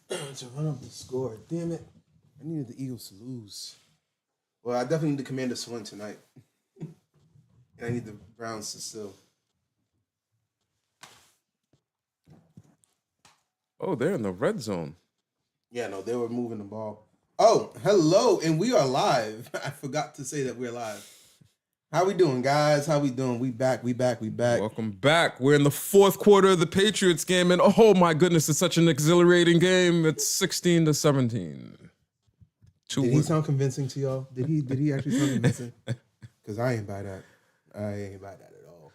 to run up the score. Damn it. I needed the Eagles to lose. Well, I definitely need the Commanders to win tonight. And I need the Browns to still. Oh, they're in the red zone. Yeah, no, they were moving the ball. Oh, hello, and we are live. I forgot to say that we're live. How we doing, guys? How we doing? We back. Welcome back. We're in the fourth quarter of the Patriots game, and oh my goodness, it's such an exhilarating game. It's 16-17. Did he sound convincing to y'all? Did he actually sound convincing? Because I ain't buy that. At all.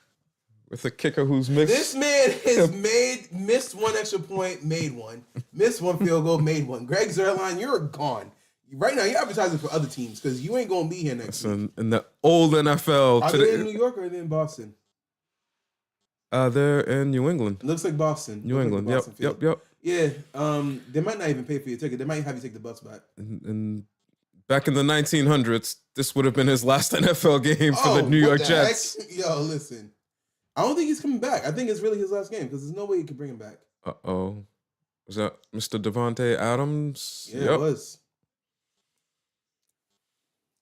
With a kicker who's missed. This man has missed one extra point, made one. Missed one field goal, made one. Greg Zuerlein, you're gone. Right now, you're advertising for other teams because you ain't going to be here next week. In the old NFL. Are they in New York or are they in Boston? They're in New England. It looks like Boston. New England, like yep. Yeah, they might not even pay for your ticket. They might have you take the bus back. And back in the 1900s, this would have been his last NFL game for the New York Jets. Heck? Yo, listen. I don't think he's coming back. I think it's really his last game because there's no way you can bring him back. Uh-oh. Was that Mr. Devontae Adams? Yeah, it was.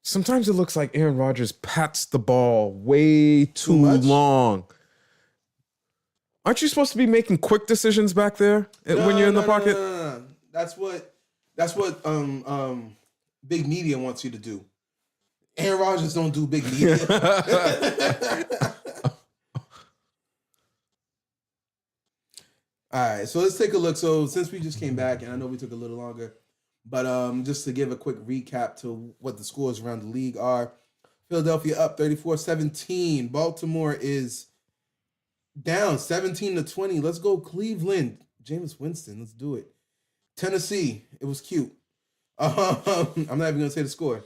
Sometimes it looks like Aaron Rodgers pats the ball way too long. Aren't you supposed to be making quick decisions back there when you're in the pocket? No. That's what big media wants you to do. Aaron Rodgers don't do big media. All right, so let's take a look. So since we just came back, and I know we took a little longer, but just to give a quick recap to what the scores around the league are. Philadelphia up 34-17. Baltimore is down 17-20. Let's go Cleveland. Jameis Winston, let's do it. Tennessee, it was cute. I'm not even going to say the score.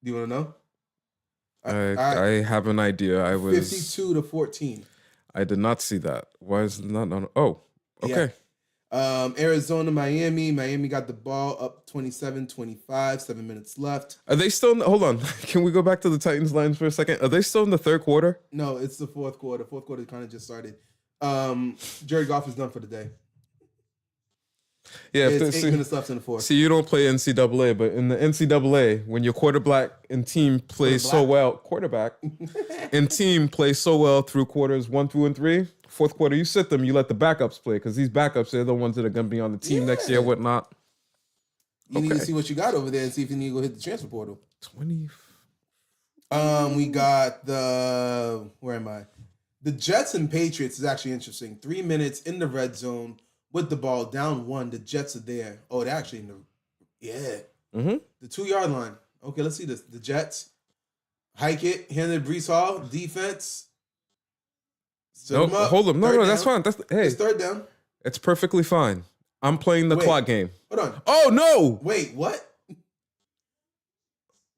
Do you want to know? I have an idea. I was 52-14. I did not see that. Why is it not on? Oh, okay. Yeah. Arizona, Miami. Miami got the ball up 27-25, 7 minutes left. Are they still hold on. Can we go back to the Titans lines for a second? Are they still in the third quarter? No, it's the fourth quarter. Fourth quarter kind of just started. Jared Goff is done for the day. Yeah, it's 8 minutes left in the fourth. See, you don't play NCAA, but in the NCAA, when your quarterback and team plays so well, quarterback and team plays so well through quarters 1 through and 3, fourth quarter, you sit them, you let the backups play because these backups, they're the ones that are going to be on the team next year, whatnot. You need to see what you got over there and see if you need to go hit the transfer portal. 20. We got where am I? The Jets and Patriots is actually interesting. 3 minutes in the red zone. With the ball down 1, the Jets are there. Oh, they're actually in the the 2-yard line. Okay, let's see this. The Jets hike it, hand it to Breece Hall, defense. Hold them. No, that's fine. It's third down. It's perfectly fine. I'm playing the clock game. Hold on. Oh no! Wait, what?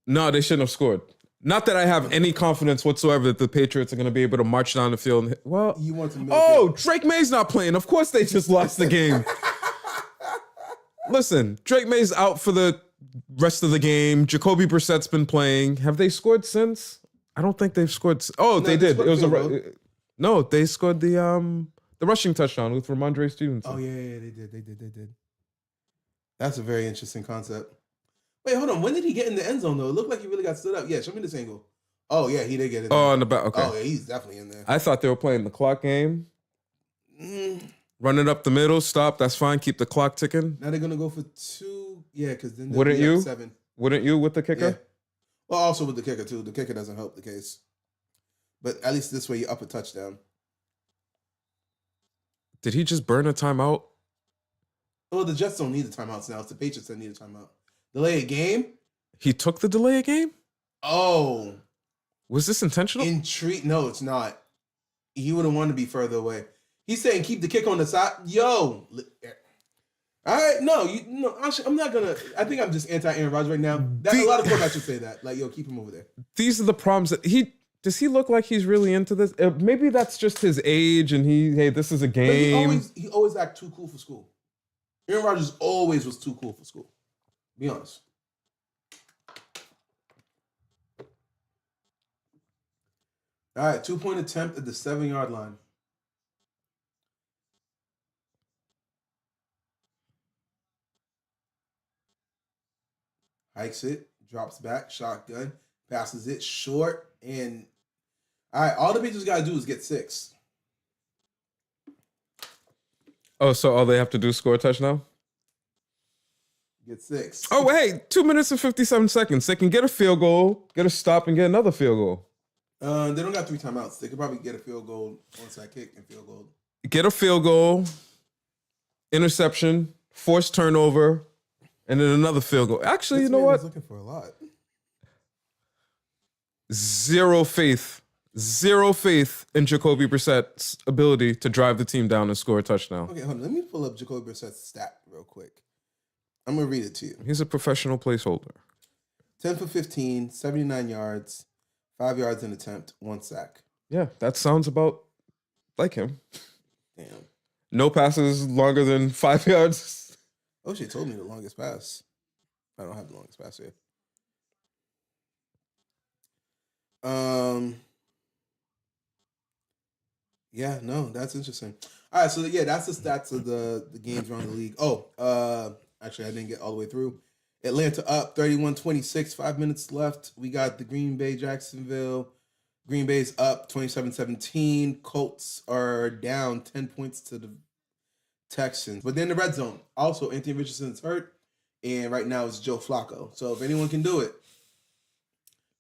No, they shouldn't have scored. Not that I have any confidence whatsoever that the Patriots are going to be able to march down the field. Well, you want to Drake May's not playing. Of course they just lost the game. Listen, Drake May's out for the rest of the game. Jacoby Brissett's been playing. Have they scored since? I don't think they've scored. Oh, no, they did. It was no, they scored the rushing touchdown with Ramondre Stevenson. Oh yeah, they did. That's a very interesting concept. Wait, hold on. When did he get in the end zone, though? It looked like he really got stood up. Yeah, show me this angle. Oh, yeah, he did get it. Oh, on the back. Okay. Oh, yeah, he's definitely in there. I thought they were playing the clock game. Run it up the middle. Stop. That's fine. Keep the clock ticking. Now they're going to go for 2. Yeah, because then wouldn't you? 7. Wouldn't you with the kicker? Yeah. Well, also with the kicker, too. The kicker doesn't help the case. But at least this way you up a touchdown. Did he just burn a timeout? Well, the Jets don't need the timeouts now. It's the Patriots that need a timeout. Delay a game? He took the delay a game? Oh. Was this intentional? No, it's not. He would have wanted to be further away. He's saying keep the kick on the side. Yo. All right, actually, I'm not going to. I think I'm just anti-Aaron Rodgers right now. A lot of quarterbacks should say that. Like, yo, keep him over there. These are the problems that does he look like he's really into this? Maybe that's just his age and this is a game. He always act too cool for school. Aaron Rodgers always was too cool for school. Be honest. All right, 2-point attempt at the 7-yard line. hikes it, drops back, shotgun, passes it short, and all right, all the Patriots got to do is get 6. Oh, so all they have to do is score a touchdown? Get 6. Oh, hey, 2 minutes and 57 seconds. They can get a field goal, get a stop, and get another field goal. They don't got 3 timeouts. They could probably get a field goal, onside kick, and field goal. Get a field goal, interception, forced turnover, and then another field goal. Actually, you know what? Looking for a lot. Zero faith in Jacoby Brissett's ability to drive the team down and score a touchdown. Okay, hold on. Let me pull up Jacoby Brissett's stat real quick. I'm going to read it to you. He's a professional placeholder. 10 for 15, 79 yards, 5 yards in attempt, 1 sack. Yeah, that sounds about like him. Damn. No passes longer than 5 yards. Oh, she told me the longest pass. I don't have the longest pass here. Yeah, no, that's interesting. All right, so yeah, that's the stats of the games around the league. Actually, I didn't get all the way through. Atlanta up 31-26, 5 minutes left. We got the Green Bay, Jacksonville. Green Bay's up 27-17. Colts are down 10 points to the Texans. But then the red zone. Also, Anthony Richardson's hurt. And right now it's Joe Flacco. So if anyone can do it,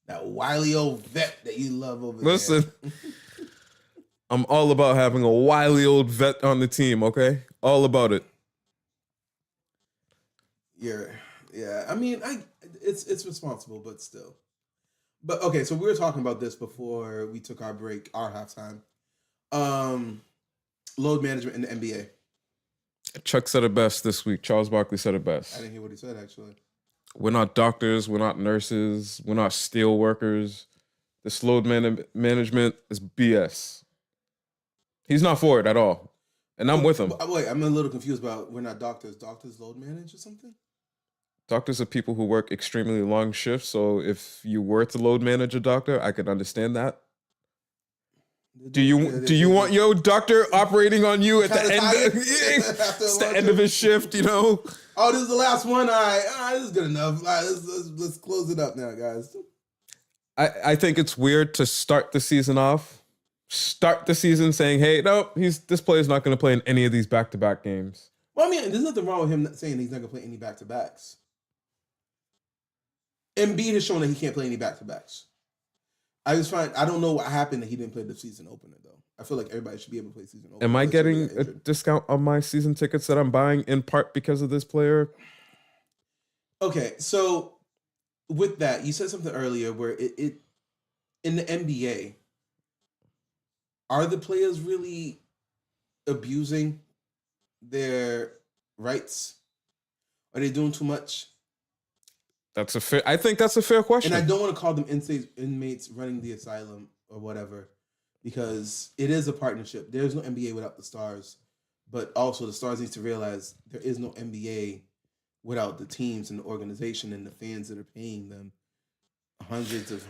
that wily old vet that you love over there. Listen, I'm all about having a wily old vet on the team, okay? All about it. Yeah. I mean, it's responsible, but still. But okay, so we were talking about this before we took our break, our halftime. Load management in the NBA. Chuck said it best this week. Charles Barkley said it best. I didn't hear what he said, actually. We're not doctors. We're not nurses. We're not steel workers. This load management is BS. He's not for it at all. And I'm with him. Wait, I'm a little confused about we're not doctors. Doctors load manage or something? Doctors are people who work extremely long shifts. So if you were to load manage a doctor, I could understand that. Do you want your doctor operating on you at the end? It's the end of his shift, you know. Oh, this is the last one. All right, this is good enough. All right, let's close it up now, guys. I think it's weird to start the season saying, "Hey, no, this player's not going to play in any of these back-to-back games." Well, I mean, there's nothing wrong with him saying he's not going to play any back-to-backs. Embiid has shown that he can't play any back-to-backs. I don't know what happened that he didn't play the season opener, though. I feel like everybody should be able to play season opener. Am I getting a discount on my season tickets that I'm buying in part because of this player? Okay, so with that, you said something earlier where it in the NBA, are the players really abusing their rights? Are they doing too much? I think that's a fair question. And I don't want to call them inmates running the asylum or whatever, because it is a partnership. There's no NBA without the stars, but also the stars need to realize there is no NBA without the teams and the organization and the fans that are paying them hundreds of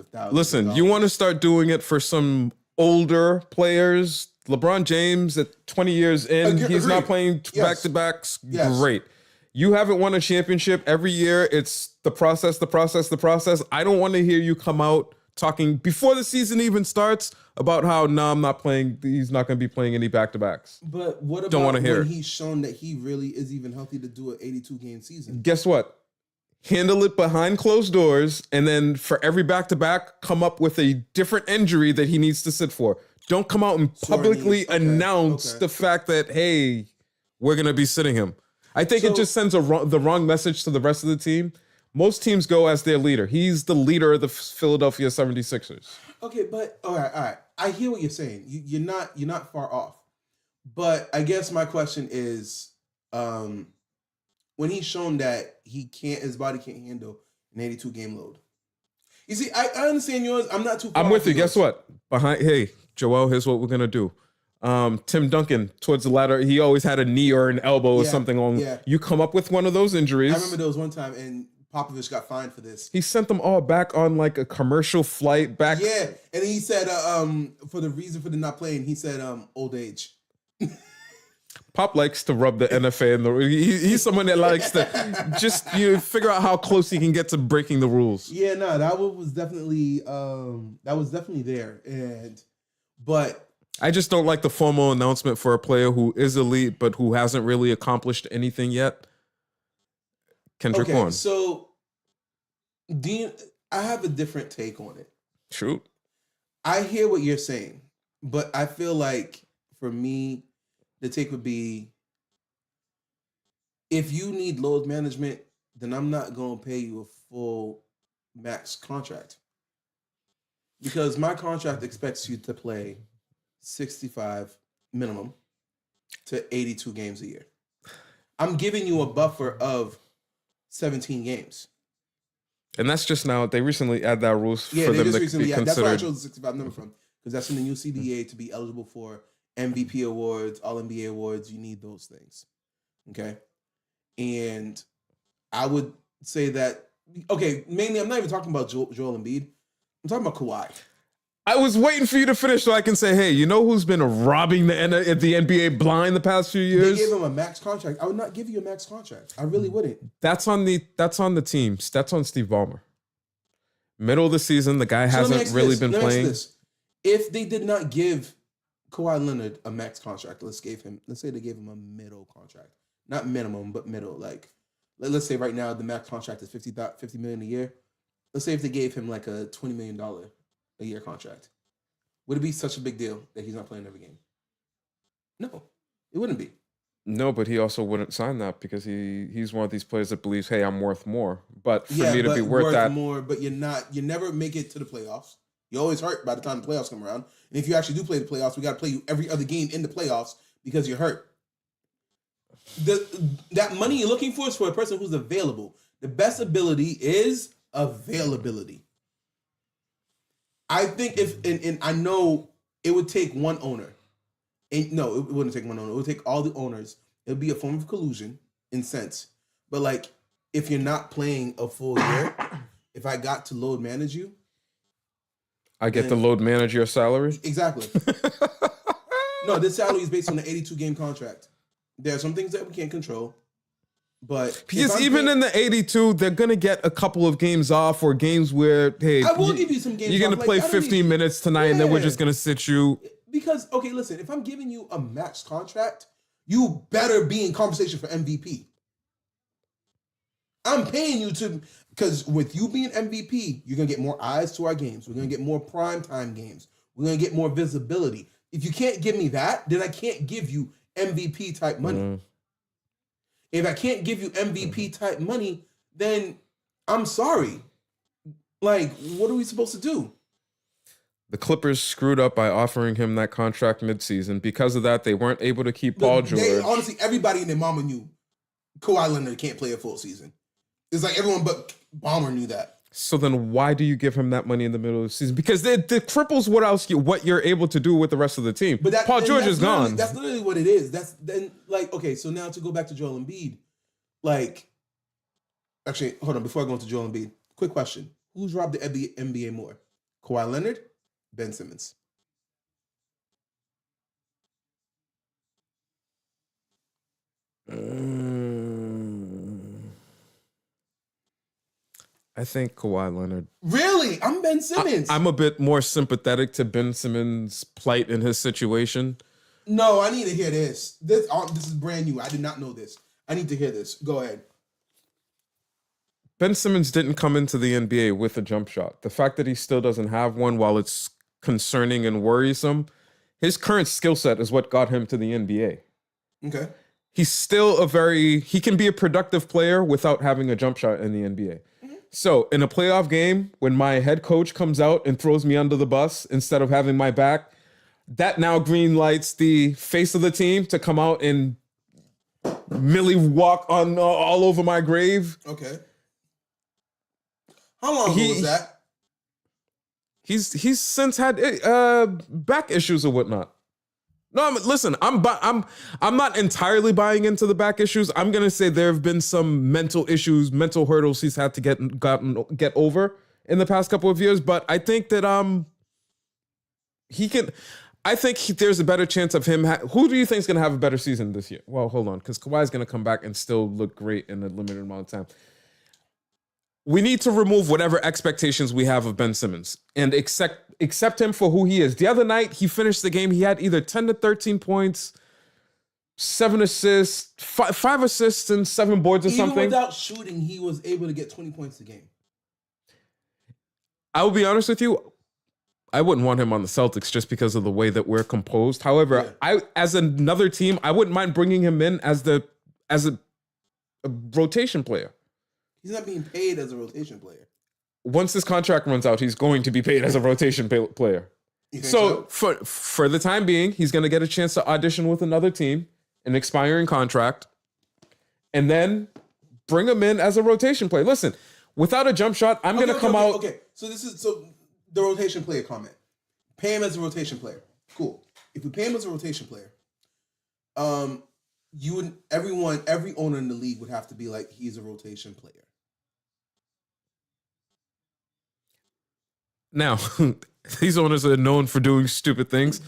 thousands. Listen, you want to start doing it for some older players. LeBron James at 20 years in, he's not playing back-to-backs. Yes. Great. You haven't won a championship every year. It's the process. I don't want to hear you come out talking before the season even starts about how, I'm not playing. He's not going to be playing any back-to-backs. But what about when he's shown that he really is even healthy to do an 82-game season? Guess what? Handle it behind closed doors, and then for every back-to-back, come up with a different injury that he needs to sit for. Don't come out and publicly announce the fact that, hey, we're going to be sitting him. I think it just sends the wrong message to the rest of the team. Most teams go as their leader. He's the leader of the Philadelphia 76ers. Okay, but all right. I hear what you're saying. You're not far off. But I guess my question is, when he's shown that his body can't handle an 82-game load. You see, I understand yours. I'm not too far I'm with you. yours. Guess what? Hey, Joel, here's what we're gonna do. Tim Duncan, towards the latter, he always had a knee or an elbow or something on. Yeah. You come up with one of those injuries. I remember there was one time, and Popovich got fined for this. He sent them all back on like a commercial flight back. Yeah, and he said, for the reason for the not playing, he said, old age. Pop likes to rub the NFA in the. He's someone that likes to just figure out how close he can get to breaking the rules. Yeah, no, that was definitely there, but I just don't like the formal announcement for a player who is elite but who hasn't really accomplished anything yet. Kendrick Bourne. So, Dean, I have a different take on it. Shoot. I hear what you're saying, but I feel like for me, the take would be, if you need load management, then I'm not going to pay you a full max contract. Because my contract expects you to play 65 minimum to 82 games a year. I'm giving you a buffer of 17 games. And that's just now, they recently added that rules for them to be considered. That's why I chose the 65 number from. Because that's in the new CBA to be eligible for MVP awards, All-NBA awards. You need those things. Okay? And I would say that, mainly I'm not even talking about Joel Embiid. I'm talking about Kawhi. I was waiting for you to finish so I can say, hey, you know who's been robbing the NBA blind the past few years? They gave him a max contract. I would not give you a max contract. I really wouldn't. That's on the teams. That's on Steve Ballmer. Middle of the season, the guy hasn't really been playing. If they did not give Kawhi Leonard a max contract, let's say they gave him a middle contract. Not minimum, but middle. Like, let's say right now the max contract is $50 million a year. Let's say if they gave him like a $20 million a year contract, would it be such a big deal that he's not playing every game? No, it wouldn't be. No, but he also wouldn't sign that because he's one of these players that believes, hey, I'm worth more. But for me to be worth that more, but you never make it to the playoffs. You always hurt by the time the playoffs come around. And if you actually do play the playoffs, we got to play you every other game in the playoffs because you're hurt. That money you're looking for is for a person who's available. The best ability is availability. I think and I know it would take one owner. And no, it wouldn't take one owner. It would take all the owners. It would be a form of collusion in sense. But like, if you're not playing a full year, if I got to load manage you, I get to load manage your salary? Exactly. No, this salary is based on the 82 game contract. There are some things that we can't control. But because even in the 82, they're going to get a couple of games off or games where, hey, I will give you some games. You're going to play 15 minutes tonight and then we're just going to sit you. Because, okay, listen, if I'm giving you a max contract, you better be in conversation for MVP. I'm paying you to, because with you being MVP, you're going to get more eyes to our games. We're going to get more primetime games. We're going to get more visibility. If you can't give me that, then I can't give you MVP type money. If I can't give you MVP type money, then I'm sorry. Like, what are we supposed to do? The Clippers screwed up by offering him that contract midseason. Because of that, they weren't able to keep Paul George. Honestly, everybody and their mama knew Kawhi Leonard can't play a full season. It's like everyone but Ballmer knew that. So then why do you give him that money in the middle of the season? Because it cripples what you're able to do with the rest of the team. But Paul George is gone. That's literally what it is. That's then like, okay, so now to go back to Joel Embiid, like, actually, hold on, before I go into Joel Embiid, quick question. Who's robbed the NBA more? Kawhi Leonard? Ben Simmons? I think Kawhi Leonard. Really? I'm Ben Simmons. I'm a bit more sympathetic to Ben Simmons' plight in his situation. No, I need to hear this. This is brand new. I did not know this. I need to hear this. Go ahead. Ben Simmons didn't come into the NBA with a jump shot. The fact that he still doesn't have one, while it's concerning and worrisome, his current skill set is what got him to the NBA. Okay. He's still he can be a productive player without having a jump shot in the NBA. Mm-hmm. So in a playoff game, when my head coach comes out and throws me under the bus instead of having my back, that now green lights the face of the team to come out and Millie walk on all over my grave. Okay. How long ago was that? He's since had back issues or whatnot. No, listen, I'm not entirely buying into the back issues. I'm gonna say there have been some mental hurdles he's had to get over in the past couple of years. But I think that he can. I think there's a better chance of him. Who do you think is going to have a better season this year? Well, hold on, because Kawhi's going to come back and still look great in a limited amount of time. We need to remove whatever expectations we have of Ben Simmons and accept him for who he is. The other night, he finished the game. He had either 10 to 13 points, 7 assists, 5 assists, and 7 boards or something. Even without shooting, he was able to get 20 points a game. I will be honest with you. I wouldn't want him on the Celtics just because of the way that we're composed. However, as another team, I wouldn't mind bringing him in as a rotation player. He's not being paid as a rotation player. Once his contract runs out, he's going to be paid as a rotation player. So for the time being, he's going to get a chance to audition with another team, an expiring contract, and then bring him in as a rotation player. Listen, without a jump shot, I'm going to come out. Okay, so the rotation player comment. Pay him as a rotation player. Cool. If we pay him as a rotation player, every owner in the league would have to be like, he's a rotation player. Now, these owners are known for doing stupid things.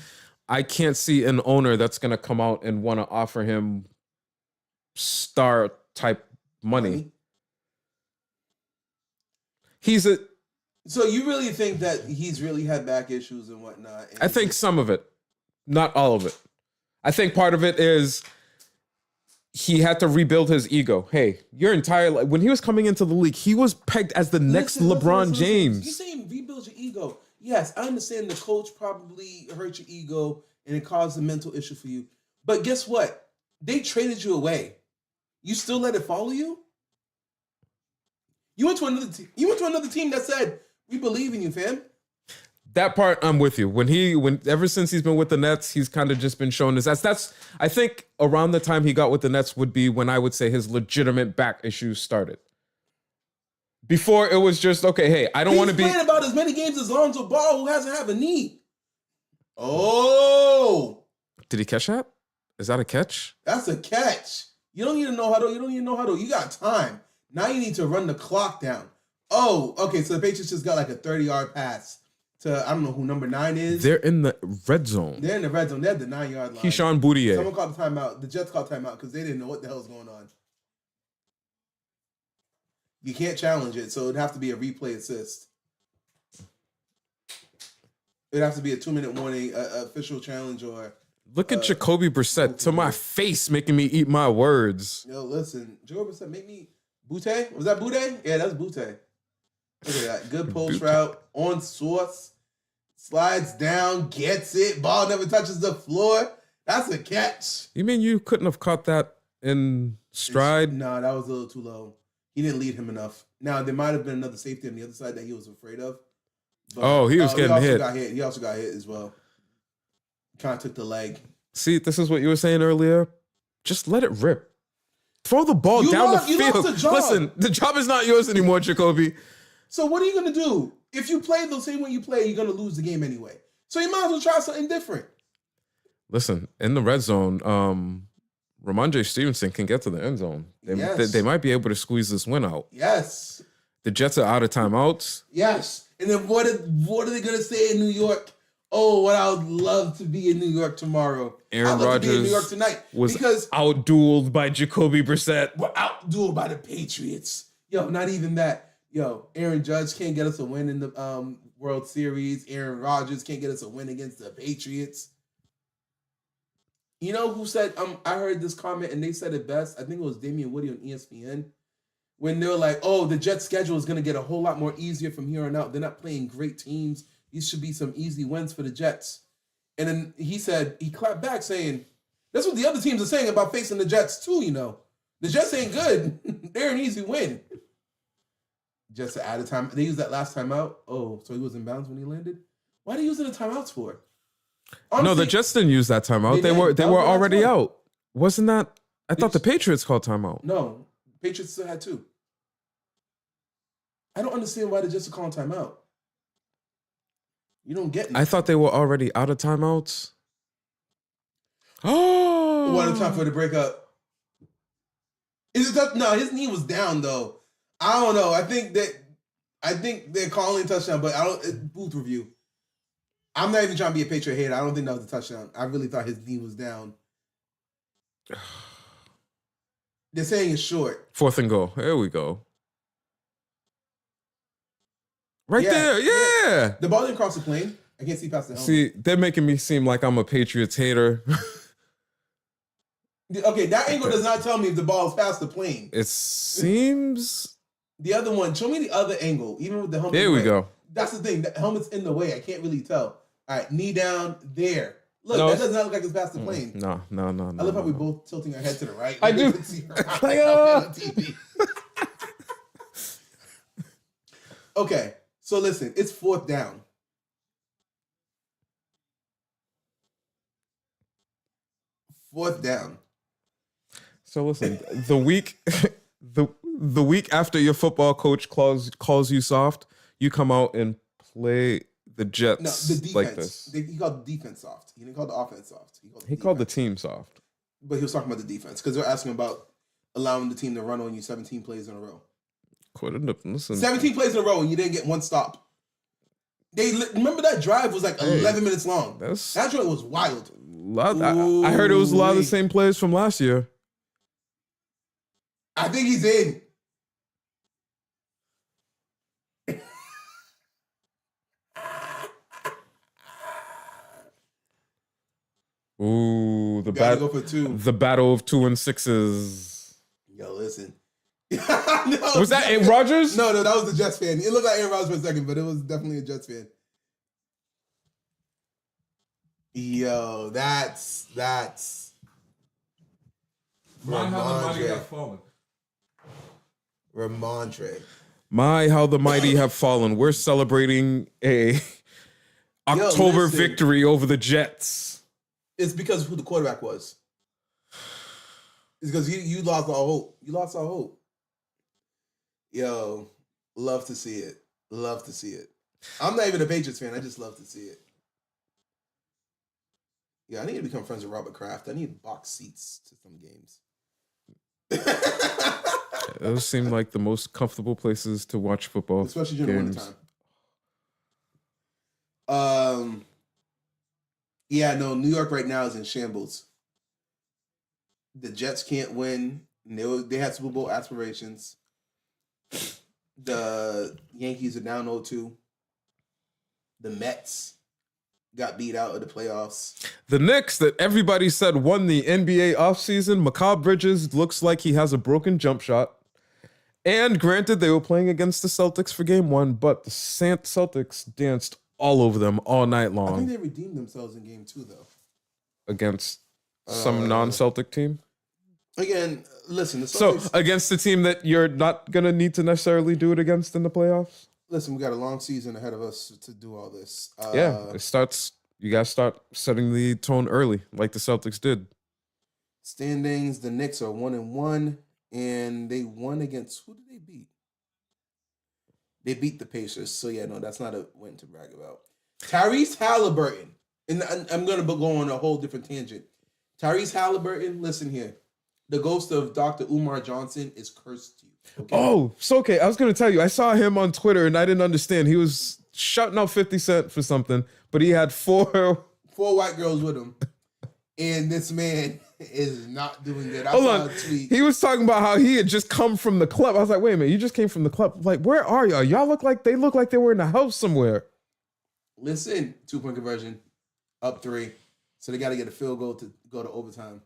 I can't see an owner that's going to come out and want to offer him star type money. So you really think that he's really had back issues and whatnot? I think some of it, not all of it. I think part of it is he had to rebuild his ego. Hey, your entire life, when he was coming into the league, he was pegged as the next LeBron James. You saying rebuild your ego? Yes, I understand the coach probably hurt your ego and it caused a mental issue for you. But guess what? They traded you away. You still let it follow you? You went to another team that said, "We believe in you, fam." That part I'm with you. Ever since he's been with the Nets, he's kind of just been showing his ass. That's, I think, around the time he got with the Nets would be when I would say his legitimate back issues started. Before it was just, okay, hey, I don't want to be playing about as many games as Lonzo Ball, who hasn't had a knee. Oh, did he catch that? Is that a catch? That's a catch. You don't need to know huddle. You got time. Now you need to run the clock down. Oh, okay. So the Patriots just got like a 30-yard pass to, I don't know who number 9 is. They're in the red zone. They're in the red zone. They're at the 9-yard line. Keyshawn Boudier. Someone called the timeout. The Jets called timeout because they didn't know what the hell's going on. You can't challenge it, so it'd have to be a replay assist. It'd have to be a 2-minute warning, official challenge, or... Look at Jacoby Brissett to my face, making me eat my words. Yo, listen. Jacoby Brissett, make me... Butte? Was that Butte? Yeah, that's Butte. Look at that. Good post route. On source. Slides down. Gets it. Ball never touches the floor. That's a catch. You mean you couldn't have caught that in stride? No, that was a little too low. He didn't lead him enough. Now, there might have been another safety on the other side that he was afraid of. But, he was getting hit. He also got hit as well. Kind of took the leg. See, this is what you were saying earlier. Just let it rip. Throw the ball down the field. Listen, the job is not yours anymore, Jacoby. So what are you going to do? If you play the same way you play, you're going to lose the game anyway. So you might as well try something different. Listen, in the red zone, Ramondre Stevenson can get to the end zone. They might be able to squeeze this win out. Yes. The Jets are out of timeouts. Yes. And then what are they going to say in New York? Oh, what I would love to be in New York tomorrow. Aaron Rodgers to be in New York tonight was out-dueled by Jacoby Brissett. We're out-dueled by the Patriots. Yo, not even that. Yo, Aaron Judge can't get us a win in the World Series. Aaron Rodgers can't get us a win against the Patriots. You know who said, I heard this comment and they said it best. I think it was Damian Woody on ESPN. When they were like, oh, the Jets schedule is going to get a whole lot more easier from here on out. They're not playing great teams. These should be some easy wins for the Jets. And then he clapped back saying, that's what the other teams are saying about facing the Jets too, you know. The Jets ain't good. They're an easy win. Jets are out of time. They used that last timeout. Oh, so he was in bounds when he landed? Why are they using the timeouts for? Honestly, no, the Jets didn't use that timeout. They were already out. Wasn't that? I thought the Patriots called timeout. No, Patriots still had 2. I don't understand why the Jets are calling timeout. You don't get it. I thought they were already out of timeouts. Oh, what a time for it to break up. Is it tough? No, his knee was down though. I don't know. I think they're calling touchdown, but I don't. Booth review. I'm not even trying to be a Patriot hater. I don't think that was a touchdown. I really thought his knee was down. They're saying it's short. 4th and goal. There we go. Right there. Yeah. The ball didn't cross the plane. I can't see past the helmet. See, they're making me seem like I'm a Patriots hater. Okay, that angle does not tell me if the ball is past the plane. It seems... The other one, show me the other angle, even with the helmet. There we go. That's the thing. The helmet's in the way. I can't really tell. All right, knee down there. Look, No. that does not look like it's past the plane. No. I love how we both tilting our head to the right. I do. TV. Okay, so listen, it's 4th down. Fourth down. So listen, the week after your football coach calls you soft, you come out and play the Jets No, the defense. like this. He called the defense soft. He didn't call the offense soft. He called the team soft. But he was talking about the defense because they're asking about allowing the team to run on you 17 plays in a row. Listen. 17 plays in a row and you didn't get one stop. Remember that drive was like 11 minutes long. That drive was wild. I heard it was a lot of the same plays from last year. I think he's in. Ooh, the Gotta go for 2. The battle of 2 and 6s. Yo, listen. No, was that Aaron Rodgers? No, that was the Jets fan. It looked like Aaron Rodgers for a second, but it was definitely a Jets fan. Yo, that's Ramondre. My, how the mighty have fallen. We're celebrating a October victory over the Jets. It's because of who the quarterback was. It's because you lost all hope. You lost all hope. Yo, love to see it. Love to see it. I'm not even a Patriots fan. I just love to see it. Yeah, I need to become friends with Robert Kraft. I need box seats to some games. Those seem like the most comfortable places to watch football, especially during winter time. Yeah, no, New York right now is in shambles. The Jets can't win. They had Super Bowl aspirations. The Yankees are down 0-2. The Mets got beat out of the playoffs. The Knicks that everybody said won the NBA offseason, Mikal Bridges looks like he has a broken jump shot. And granted, they were playing against the Celtics for game 1, but the Celtics danced all over them all night long. I think they redeemed themselves in game 2, though. Against some non-Celtic team? Again, listen. The Celtics, so, against the team that you're not going to need to necessarily do it against in the playoffs? Listen, we got a long season ahead of us to do all this. You guys start setting the tone early, like the Celtics did. Standings, the Knicks are 1-1, and they won against, who did they beat? They beat the Pacers, so yeah, no, that's not a win to brag about. Tyrese Halliburton, and I'm going to go on a whole different tangent. Tyrese Halliburton, listen here. The ghost of Dr. Umar Johnson is cursed to you. Okay? Oh, so okay. I was going to tell you, I saw him on Twitter and I didn't understand. He was shouting out 50 Cent for something, but he had four white girls with him. And this man is not doing good. I Hold saw on. a tweet. He was talking about how he had just come from the club. I was like, wait a minute, you just came from the club. Like, where are y'all? They look like they were in the house somewhere. Listen, 2-point conversion, up 3. So they got to get a field goal to go to overtime.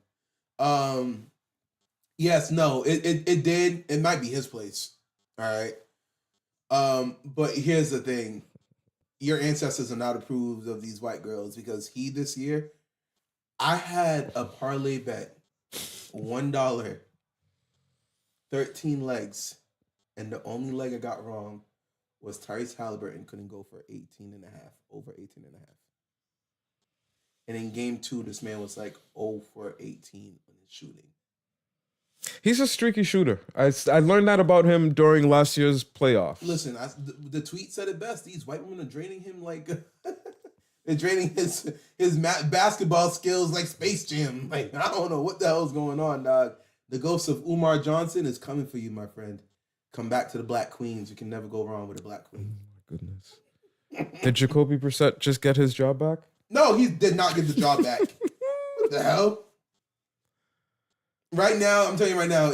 Yes, no, it did. It might be his place. All right. But here's the thing. Your ancestors are not approved of these white girls because this year, I had a parlay bet, $1, 13 legs, and the only leg I got wrong was Tyrese Halliburton couldn't go for 18.5, over 18.5. And in game 2, this man was like 0 for 18 on his shooting. He's a streaky shooter. I learned that about him during last year's playoffs. Listen, the tweet said it best. These white women are draining him like they're draining his basketball skills like Space Jam. Like, I don't know what the hell's going on, dog. The ghost of Umar Johnson is coming for you, my friend. Come back to the Black Queens. You can never go wrong with a Black Queen. Oh my goodness. Did Jacoby Brissett just get his job back? No, he did not get the job back. What the hell? Right now, I'm telling you right now,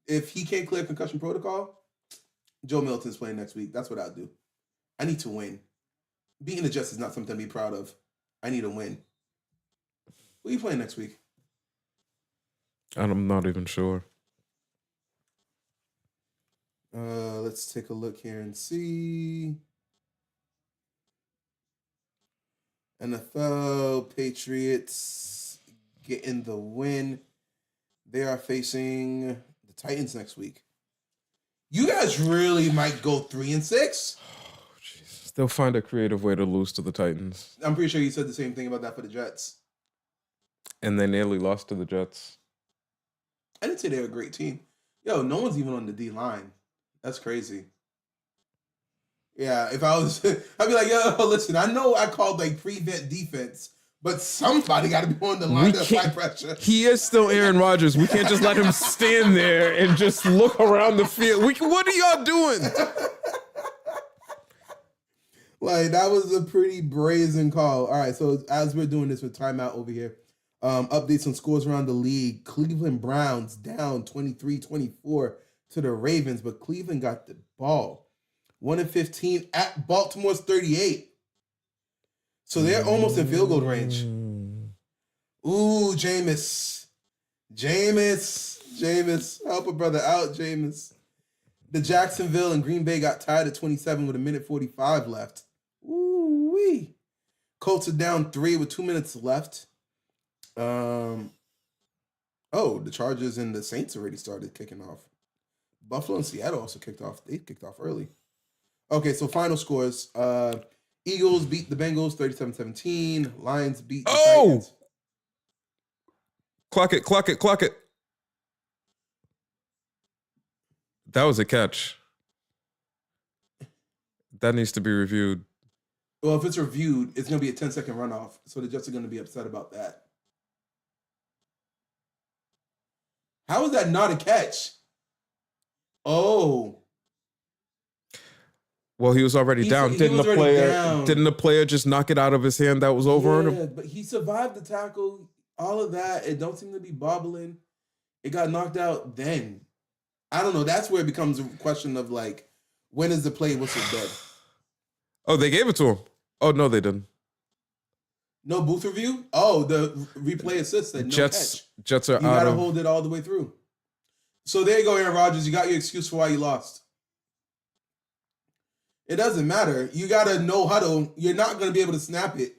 if he can't clear concussion protocol, Joe Milton's playing next week. That's what I'll do. I need to win. Beating the Jets is not something to be proud of. I need a win. Who are you playing next week? I'm not even sure. Let's take a look here and see. NFL Patriots getting the win. They are facing the Titans next week. You guys really might go 3-6. Oh, Jesus. They'll find a creative way to lose to the Titans. I'm pretty sure you said the same thing about that for the Jets. And they nearly lost to the Jets. I didn't say they're a great team. Yo, no one's even on the D line. That's crazy. Yeah, if I was, I'd be like, yo, listen, I know I called like prevent defense, but somebody got to be on the line to apply pressure. He is still Aaron Rodgers. We can't just let him stand there and just look around the field. What are y'all doing? Like, that was a pretty brazen call. All right, so as we're doing this with timeout over here, updates on scores around the league. Cleveland Browns down 23-24 to the Ravens, but Cleveland got the ball. 1-15 at Baltimore's 38. So they're almost in field goal range. Ooh, Jameis. Help a brother out, Jameis. The Jacksonville and Green Bay got tied at 27 with 1:45 left. Ooh-wee. Colts are down 3 with 2 minutes left. The Chargers and the Saints already started kicking off. Buffalo and Seattle also kicked off. They kicked off early. Okay, so final scores. Eagles beat the Bengals 37-17. Lions beat the Titans. Clock it. That was a catch. That needs to be reviewed. Well, if it's reviewed, it's going to be a 10-second runoff. So the Jets are going to be upset about that. How is that not a catch? Oh. Well, he was already down. Didn't the player just knock it out of his hand that was over on him? But he survived the tackle, all of that. It don't seem to be bobbling. It got knocked out then. I don't know. That's where it becomes a question of like, when is the play whistle dead? Oh, they gave it to him. Oh, no, they didn't. No booth review? Oh, the replay assist said no catch. Jets are you got to hold it all the way through. So there you go, Aaron Rodgers. You got your excuse for why you lost. It doesn't matter. You got to know huddle. You're not going to be able to snap it.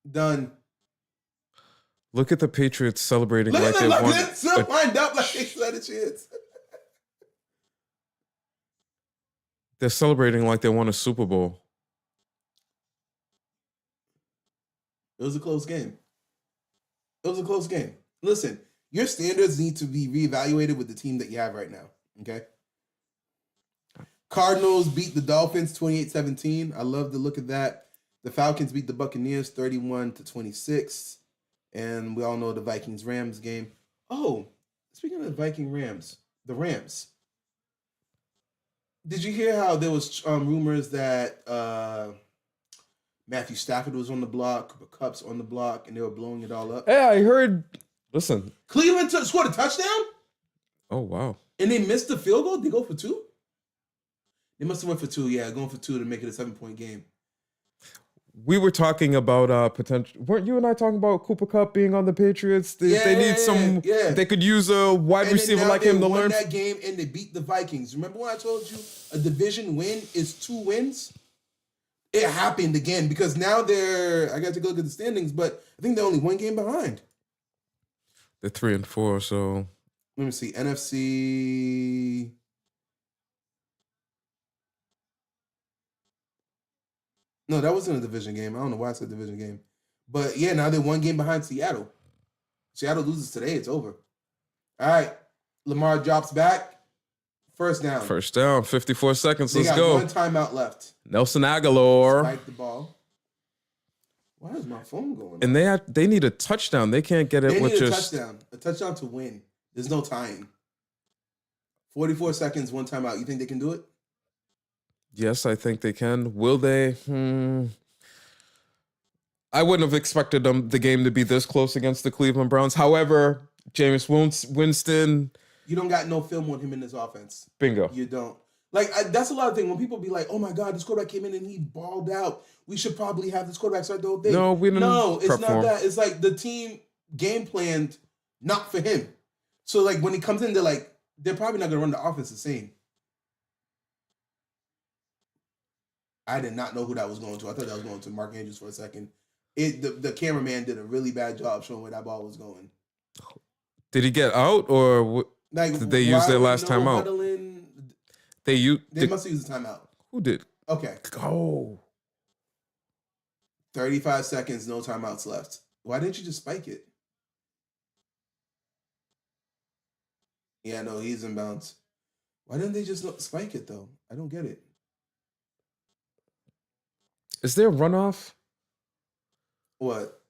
Done. Look at the Patriots celebrating like they won. Let's wind up like they had a chance. They're celebrating like they won a Super Bowl. It was a close game. Listen, your standards need to be reevaluated with the team that you have right now. Okay? Cardinals beat the Dolphins 28-17. I love the look of that. The Falcons beat the Buccaneers 31-26. And we all know the Vikings-Rams game. Oh, speaking of the Viking-Rams, the Rams. Did you hear how there was rumors that Matthew Stafford was on the block, Cooper Kupp's on the block, and they were blowing it all up? Hey, I heard. Listen. Cleveland scored a touchdown? Oh, wow. And they missed the field goal? They go for 2? They must have went for 2, yeah, going for 2 to make it a 7-point game. We were talking about potential. Weren't you and I talking about Cooper Kupp being on the Patriots? They need some. Yeah. They could use a wide receiver like him to learn. They won that game and they beat the Vikings. Remember when I told you a division win is 2 wins? It happened again because now I got to go look at the standings, but I think they're only 1 game behind. They're 3-4, so. Let me see. NFC. No, that wasn't a division game. I don't know why I said division game. But yeah, now they're 1 game behind Seattle. Seattle loses today, it's over. All right. Lamar drops back. First down. 54 seconds. Let's They go. got 1 timeout left. Nelson Aguilar. Spike the ball. Why is my phone going? And they need a touchdown. They can't get it with just a touchdown to win. There's no tying. 44 seconds, 1 timeout. You think they can do it? Yes, I think they can. Will they? I wouldn't have expected the game to be this close against the Cleveland Browns. However, Winston, You don't got no film on him in this offense. bingo. You don't. Like, that's a lot of things. When people be like, oh my God, this quarterback came in and he balled out. We should probably have this quarterback start the whole thing. No, we didn't. No, it's prep not for him. that. It's like the team game planned not for him. So, like, when he comes in, they're probably not going to run the offense the same. I did not know who that was going to. I thought that was going to Mark Andrews for a second. The cameraman did a really bad job showing where that ball was going. Did he get out, or Like, did they use their last timeout? They must have used the timeout. Who did? Okay. Oh. 35 seconds, no timeouts left. Why didn't you just spike it? Yeah, no, he's in bounds. Why didn't they just spike it, though? I don't get it. Is there a runoff? What?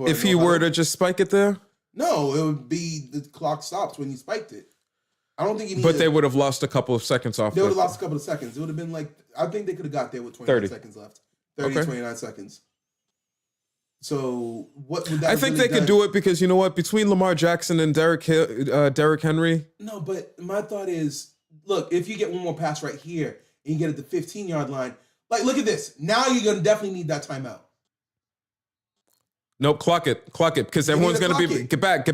If he were to just spike it there? No, it would be the clock stops when he spiked it. I don't think he needed. But they would have lost a couple of seconds off. They would have lost a couple of seconds. It would have been like, I think they could have got there with 29 seconds left. 29 seconds. So what would that I think they could do it because you know what? Between Lamar Jackson and Derrick Henry. No, but my thought is, look, if you get one more pass right here and you get at the 15-yard line, like, look at this. Now you're going to definitely need that timeout. Nope, clock it, because everyone's going to be, get back.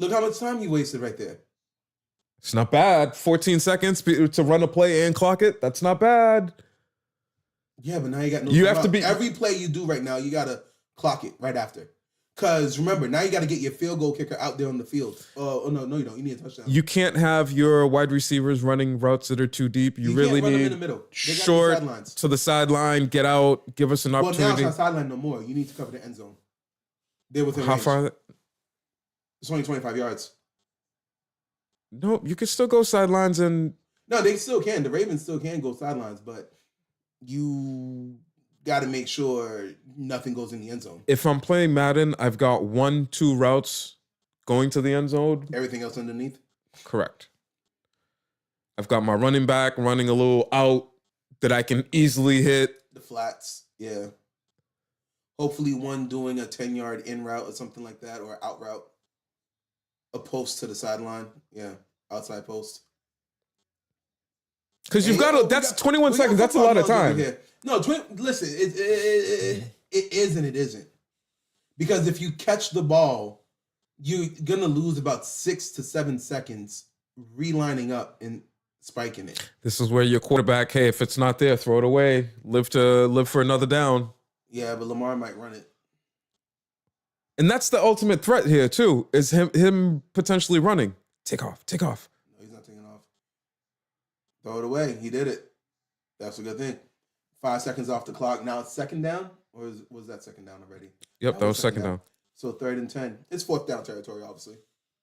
Look how much time he wasted right there. It's not bad. 14 seconds to run a play and clock it. That's not bad. Yeah, but now you got no. You have to be every play you do right now. You got to clock it right after. Because remember, now you got to get your field goal kicker out there on the field. Oh no, you don't. You need a touchdown. You can't have your wide receivers running routes that are too deep. You really can't run need them in the middle. Short to the sideline. Get out. Give us an opportunity. Well, now it's not sideline no more. You need to cover the end zone. They're within How range. far? It's only 25 yards. No, you can still go sidelines and. No, they still can. The Ravens still can go sidelines, but you got to make sure nothing goes in the end zone. If I'm playing Madden, I've got 1-2 routes going to the end zone. Everything else underneath? Correct. I've got my running back running a little out that I can easily hit. The flats, yeah. Hopefully one doing a 10-yard in route or something like that, or out route. A post to the sideline. Yeah, outside post. Because you've got 21 seconds. That's a lot of time. No, listen, it is and it isn't. Because if you catch the ball, you're going to lose about 6 to 7 seconds relining up and spiking it. This is where your quarterback, hey, if it's not there, throw it away. Live for another down. Yeah, but Lamar might run it. And that's the ultimate threat here, too, is him potentially running. Take off. No, he's not taking off. Throw it away. He did it. That's a good thing. 5 seconds off the clock. Now it's second down? Or was that second down already? Yep, that was second down. So 3rd and 10. It's 4th down territory, obviously.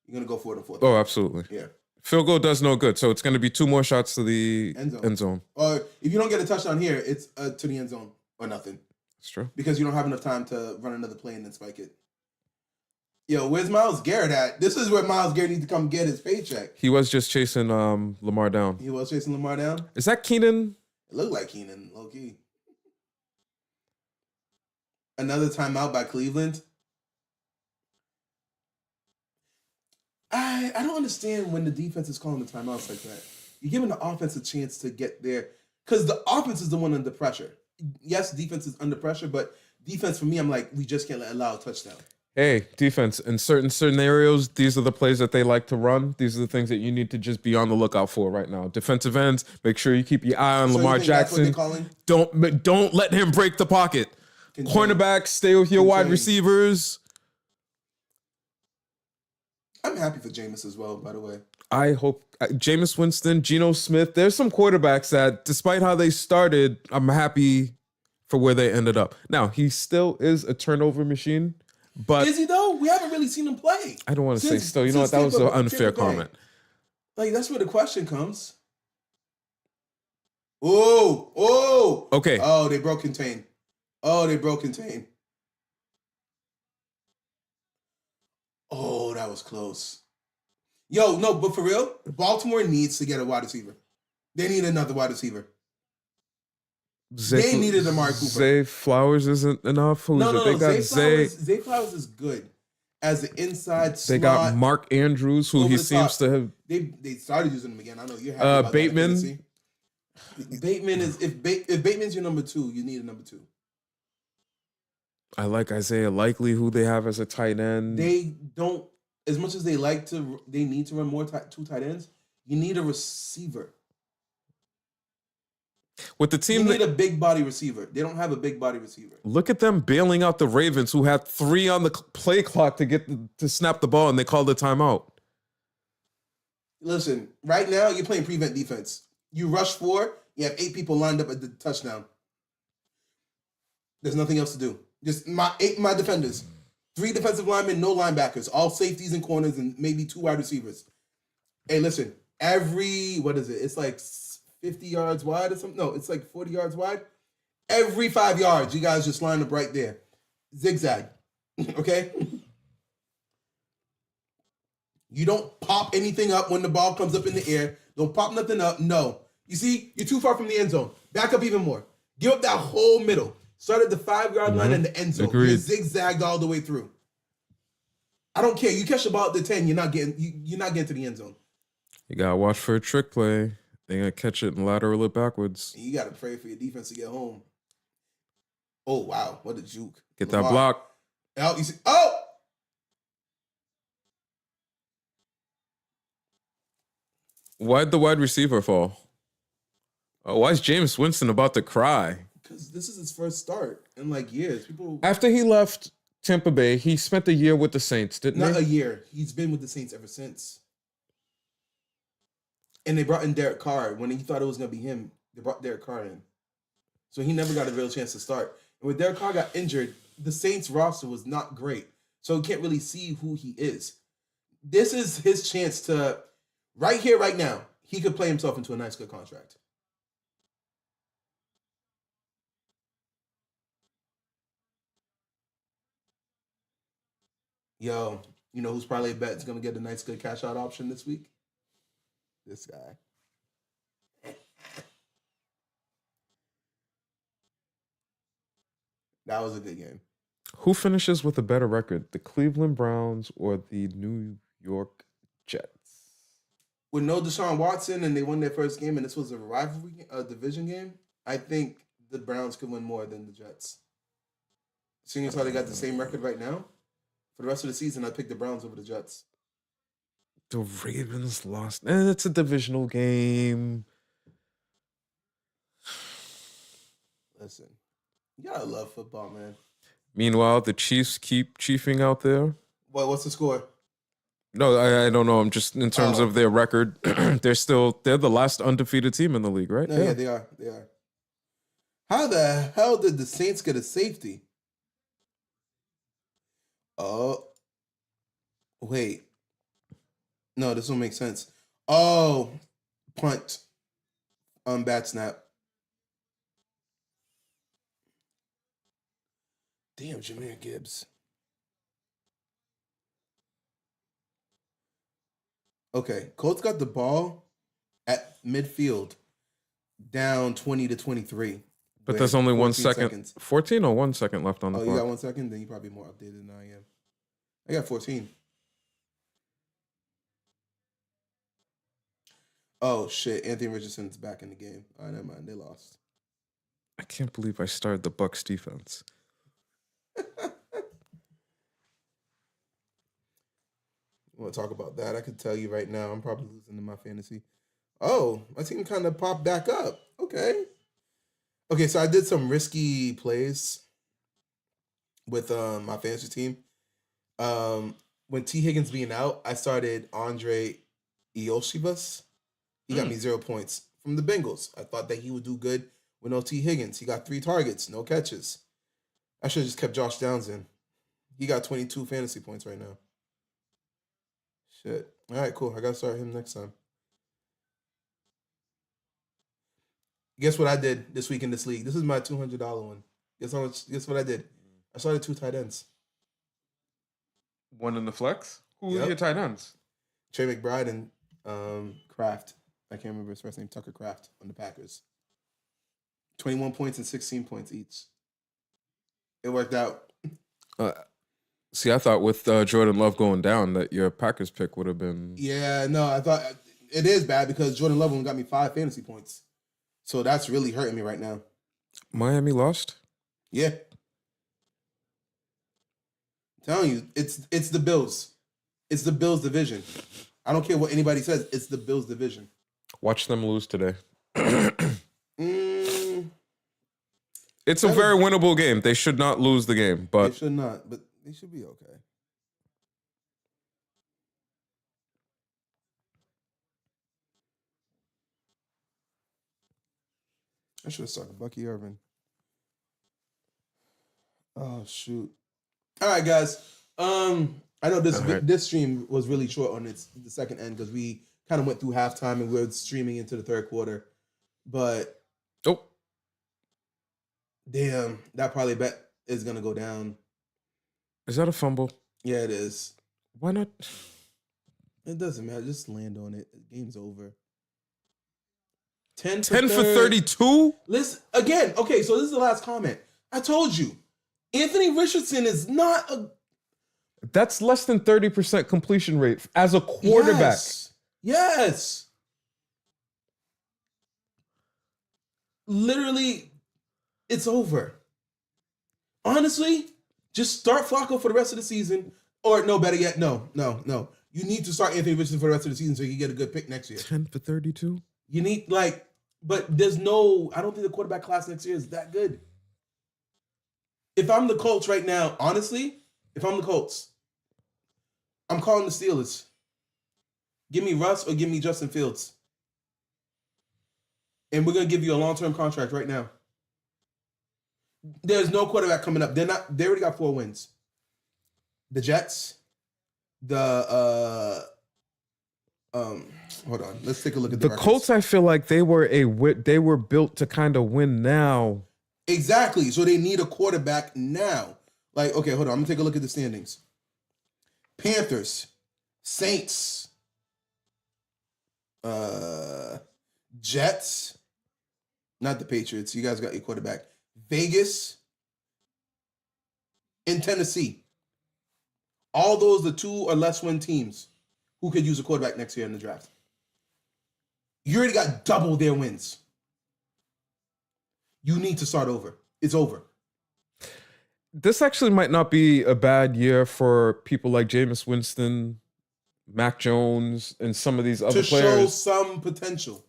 You're going to go for it on 4th. Oh, absolutely. Yeah. Field goal does no good, so it's going to be 2 more shots to the end zone. Or if you don't get a touchdown here, it's to the end zone or nothing. That's true. Because you don't have enough time to run another play and then spike it. Yo, where's Myles Garrett at? This is where Myles Garrett needs to come get his paycheck. He was just chasing Lamar down. He was chasing Lamar down? Is that Keenan? It looked like Keenan, low-key. Another timeout by Cleveland. I don't understand when the defense is calling the timeouts like that. You're giving the offense a chance to get there. Because the offense is the one under pressure. Yes, defense is under pressure, but defense for me, I'm like, we just can't allow a touchdown. Hey, defense, in certain scenarios, these are the plays that they like to run. These are the things that you need to just be on the lookout for right now. Defensive ends, make sure you keep your eye on Lamar Jackson. Don't let him break the pocket. Cornerbacks, stay with your wide receivers. I'm happy for Jameis as well, by the way. I hope Jameis Winston, Geno Smith, there's some quarterbacks that, despite how they started, I'm happy for where they ended up. Now, he still is a turnover machine. But is he though? We haven't really seen him play. I don't want to say still. You know what? That was an unfair comment. Like, that's where the question comes. Oh. Okay. Oh, they broke contain. Oh, that was close. Yo, no, but for real, Baltimore needs to get a wide receiver. They need another wide receiver. They needed Amari Cooper. Zay Flowers isn't enough. No. Zay Flowers is good as the inside slot. They got Mark Andrews, who he seems to have. They started using him again. I know you're happy about Bateman. Bateman is if Bateman's your number 2, you need a number 2. I like Isaiah Likely, who they have as a tight end. They don't, as much as they need to run more 2 tight ends. You need a receiver. With the team, you need a big body receiver. They don't have a big body receiver. Look at them bailing out the Ravens, who had 3 on the play clock to snap the ball, and they called a timeout. Listen, right now you're playing prevent defense. You rush 4, you have 8 people lined up at the touchdown. There's nothing else to do. Just my defenders. 3 defensive linemen, no linebackers, all safeties and corners, and maybe 2 wide receivers. Hey, listen, what is it? It's like 50 yards wide or something. No, it's like 40 yards wide. Every 5 yards, you guys just line up right there. Zigzag. Okay? You don't pop anything up when the ball comes up in the air. Don't pop nothing up. No. You see, you're too far from the end zone. Back up even more. Give up that whole middle. Start at the 5-yard line and the end zone. Agreed. You're zigzagged all the way through. I don't care. You catch the ball at the 10, you're not getting to the end zone. You gotta watch for a trick play. They're gonna catch it and lateral it backwards. And you gotta pray for your defense to get home. Oh wow, what a juke. Get that block. Oh, you see, oh! Why'd the wide receiver fall? Why is James Winston about to cry? Because this is his first start in like years. After he left Tampa Bay, he spent a year with the Saints, didn't he? Not a year. He's been with the Saints ever since. And they brought in Derek Carr. When he thought it was going to be him, they brought Derek Carr in. So he never got a real chance to start. And when Derek Carr got injured, the Saints roster was not great. So you can't really see who he is. This is his chance to, right here, right now, he could play himself into a nice, good contract. Yo, you know who's probably a bet is going to get a nice, good cash out option this week? This guy. That was a good game. Who finishes with a better record, the Cleveland Browns or the New York Jets? With no Deshaun Watson and they won their first game and this was a rivalry, a division game, I think the Browns could win more than the Jets. Seeing as how they got the same record right now, for the rest of the season, I pick the Browns over the Jets. The Ravens lost. It's a divisional game. Listen, you gotta love football, man. Meanwhile, the Chiefs keep chiefing out there. What's the score? No, I don't know. I'm just in terms of their record. They're the last undefeated team in the league, right? No, yeah, they are. They are. How the hell did the Saints get a safety? Oh, wait. No, this don't make sense. Oh, punt. Bad snap. Damn, Jahmyr Gibbs. Okay, Colts got the ball at midfield, down 20-23. But there's only 1 second. Seconds. 14 or 1 second left on the clock. You got 1 second? Then you're probably more updated than I am. I got 14. Oh, shit. Anthony Richardson's back in the game. All right, never mind. They lost. I can't believe I started the Bucs defense. You want to talk about that? I could tell you right now, I'm probably losing to my fantasy. Oh, my team kind of popped back up. Okay. Okay, so I did some risky plays with my fantasy team. When T. Higgins being out, I started Andre Iosivas. He got me 0 points from the Bengals. I thought that he would do good with no T. Higgins. He got 3 targets, no catches. I should have just kept Josh Downs in. He got 22 fantasy points right now. Shit. All right, cool. I got to start him next time. Guess what I did this week in this league? This is my $200 one. Guess what I did? I started 2 tight ends. One in the flex? Who are your tight ends? Trey McBride and Kraft. I can't remember his first name, Tucker Kraft on the Packers. 21 points and 16 points each. It worked out. See, I thought with Jordan Love going down that your Packers pick would have been... Yeah, no, I thought it is bad because Jordan Love only got me 5 fantasy points. So that's really hurting me right now. Miami lost? Yeah. I'm telling you, it's the Bills. It's the Bills division. I don't care what anybody says. It's the Bills division. Watch them lose today. It's a very winnable game. They should not lose the game, but... They should not, but they should be okay. I should have started Bucky Irvin. Oh, shoot. All right, guys. I know this stream was really short on the second end because we kind of went through halftime and we were streaming into the third quarter. But damn, that probably bet is gonna go down. Is that a fumble? Yeah, it is. Why not? It doesn't matter. Just land on it. The game's over. 10 for 32? Listen, again, okay, so this is the last comment. I told you, Anthony Richardson is not a... That's less than 30% completion rate as a quarterback. Yes. Literally, it's over. Honestly, just start Flacco for the rest of the season. Or no, better yet, no. You need to start Anthony Richardson for the rest of the season so you can get a good pick next year. 10 for 32? You need, but there's no... I don't think the quarterback class next year is that good. If I'm the Colts right now, honestly, if I'm the Colts, I'm calling the Steelers. Give me Russ or give me Justin Fields. And we're going to give you a long-term contract right now. There's no quarterback coming up. They already got 4 wins. The Jets, hold on. Let's take a look at the Colts. I feel like they were built to kind of win now. Exactly. So they need a quarterback now. Okay, hold on. I'm going to take a look at the standings. Panthers, Saints, Jets, not the Patriots. You guys got your quarterback. Vegas and Tennessee. All those the 2 or less win teams who could use a quarterback next year in the draft. You already got double their wins. You need to start over. It's over. This actually might not be a bad year for people like Jameis Winston, Mac Jones, and some of these other players. To show some potential.